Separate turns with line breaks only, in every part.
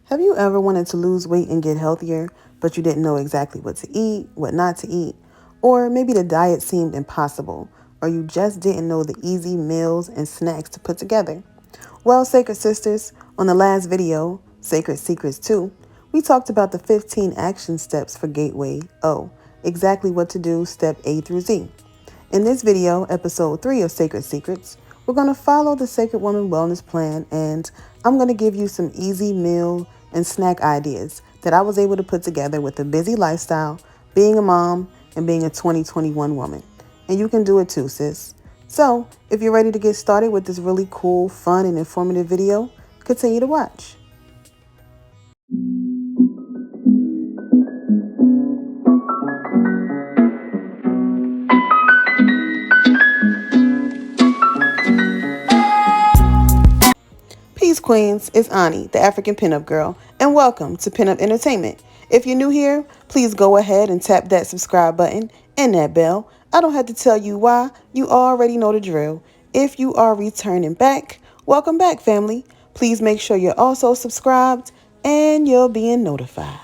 Have you ever wanted to lose weight and get healthier, but you didn't know exactly what to eat, what not to eat? Or maybe the diet seemed impossible, or you just didn't know the easy meals and snacks to put together? Well, Sacred Sisters, on the last video, Sacred Secrets 2, we talked about the 15 action steps for Gateway O, exactly what to do, step A through Z. In this video, episode 3 of Sacred Secrets, we're going to follow the Sacred Woman Wellness Plan, and I'm going to give you some easy meal and snack ideas that I was able to put together with a busy lifestyle, being a mom, and being a 2021 woman. And you can do it too, sis. So, if you're ready to get started with this really cool, fun, and informative video, continue to watch. Peace, Queens. It's Ani, the African Pinup Girl, and welcome to Pinup Entertainment. If you're new here, please go ahead and tap that subscribe button and that bell. I don't have to tell you why. You already know the drill. If you are returning back, welcome back, family. Please make sure you're also subscribed and you're being notified.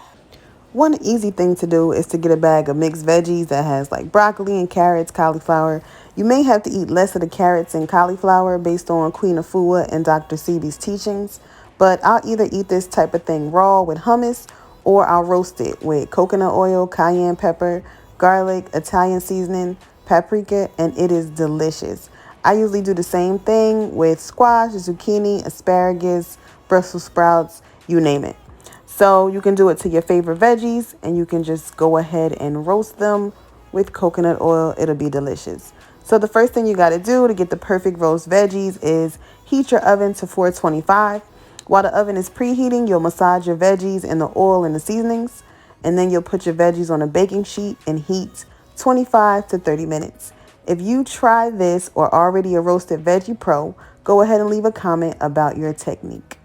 One easy thing to do is to get a bag of mixed veggies that has like broccoli and carrots, cauliflower. You may have to eat less of the carrots and cauliflower based on Queen Afua and Dr. Sebi's teachings, but I'll either eat this type of thing raw with hummus or I'll roast it with coconut oil, cayenne pepper, garlic, Italian seasoning, paprika, and it is delicious. I usually do the same thing with squash, zucchini, asparagus, Brussels sprouts, you name it. So you can do it to your favorite veggies and you can just go ahead and roast them with coconut oil. It'll be delicious. So the first thing you got to do to get the perfect roast veggies is heat your oven to 425. While the oven is preheating, you'll massage your veggies in the oil and the seasonings. And then you'll put your veggies on a baking sheet and heat 25 to 30 minutes. If you try this or already a roasted veggie pro, go ahead and leave a comment about your technique.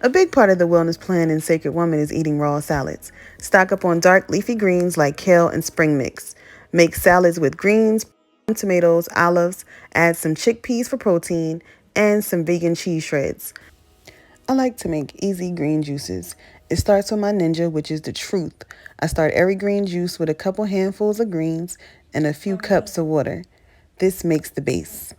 A big part of the wellness plan in Sacred Woman is eating raw salads. Stock up on dark leafy greens like kale and spring mix. Make salads with greens, tomatoes, olives, add some chickpeas for protein, and some vegan cheese shreds. I like to make easy green juices. It starts with my Ninja, which is the truth. I start every green juice with a couple handfuls of greens and a few cups of water. This makes the base.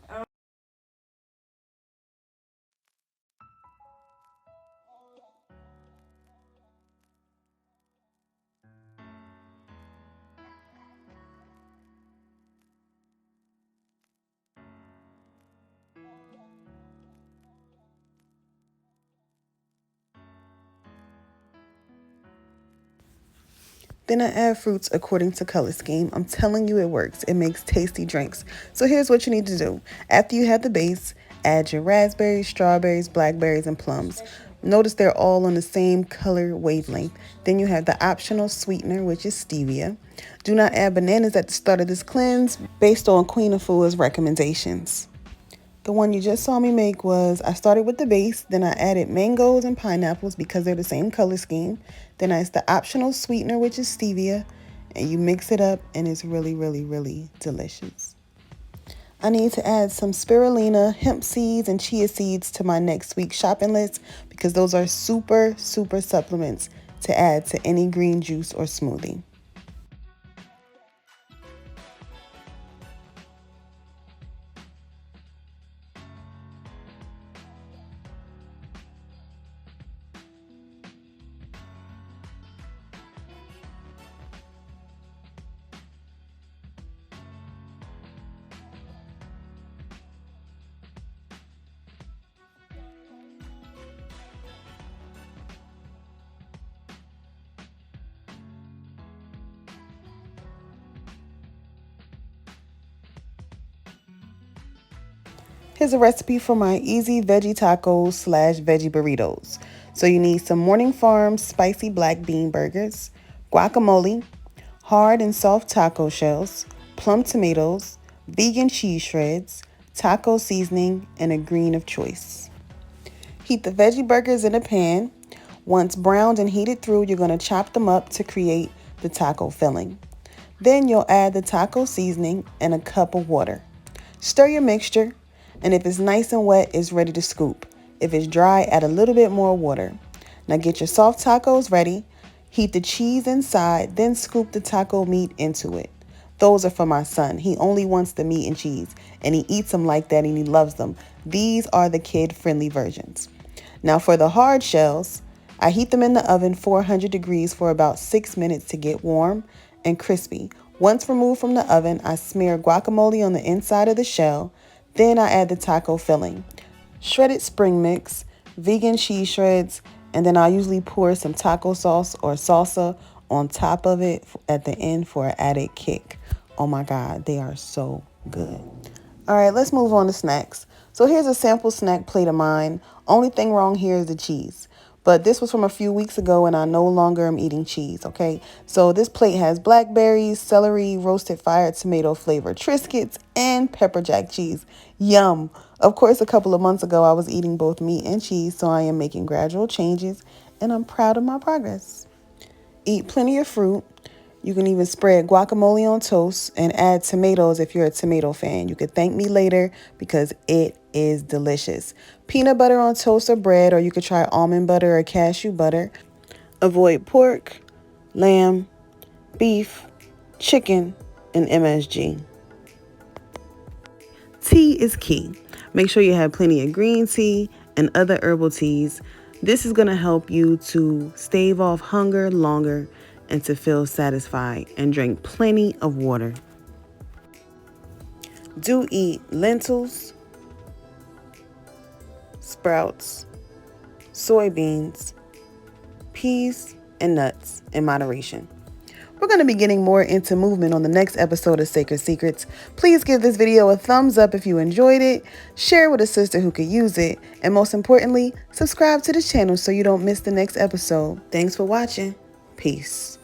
Then I add fruits according to color scheme. I'm telling you it works. It makes tasty drinks. So here's what you need to do. After you have the base, add your raspberries, strawberries, blackberries, and plums. Notice they're all on the same color wavelength. Then you have the optional sweetener, which is stevia. Do not add bananas at the start of this cleanse based on Queen Afua's recommendations. The one you just saw me make was, I started with the base, then I added mangoes and pineapples because they're the same color scheme. Then I add the optional sweetener, which is stevia, and you mix it up and it's really, really, really delicious. I need to add some spirulina, hemp seeds, and chia seeds to my next week's shopping list because those are super, super supplements to add to any green juice or smoothie. Here's a recipe for my easy veggie tacos / veggie burritos. So you need some Morning Farm spicy black bean burgers, guacamole, hard and soft taco shells, plum tomatoes, vegan cheese shreds, taco seasoning, and a green of choice. Heat the veggie burgers in a pan. Once browned and heated through, you're going to chop them up to create the taco filling. Then you'll add the taco seasoning and a cup of water. Stir your mixture, and if it's nice and wet, it's ready to scoop. If it's dry, add a little bit more water. Now get your soft tacos ready. Heat the cheese inside, then scoop the taco meat into it. Those are for my son. He only wants the meat and cheese, and he eats them like that, and he loves them. These are the kid-friendly versions. Now for the hard shells, I heat them in the oven 400 degrees for about 6 minutes to get warm and crispy. Once removed from the oven, I smear guacamole on the inside of the shell. Then I add the taco filling, shredded spring mix, vegan cheese shreds, and then I'll usually pour some taco sauce or salsa on top of it at the end for an added kick. Oh my God, they are so good. All right, let's move on to snacks. So here's a sample snack plate of mine. Only thing wrong here is the cheese. But this was from a few weeks ago and I no longer am eating cheese, okay? So this plate has blackberries, celery, roasted fired tomato flavored Triscuits, and pepper jack cheese. Yum! Of course, a couple of months ago I was eating both meat and cheese, so I am making gradual changes and I'm proud of my progress. Eat plenty of fruit. You can even spread guacamole on toast and add tomatoes if you're a tomato fan. You could thank me later because it is delicious. Peanut butter on toast or bread, or you could try almond butter or cashew butter. Avoid pork, lamb, beef, chicken, and MSG. Tea is key. Make sure you have plenty of green tea and other herbal teas. This is going to help you to stave off hunger longer and to feel satisfied, and drink plenty of water. Do eat lentils, sprouts, soybeans, peas, and nuts in moderation. We're going to be getting more into movement on the next episode of Sacred Secrets. Please give this video a thumbs up if you enjoyed it, share with a sister who could use it, and most importantly, subscribe to the channel so you don't miss the next episode. Thanks for watching. Peace.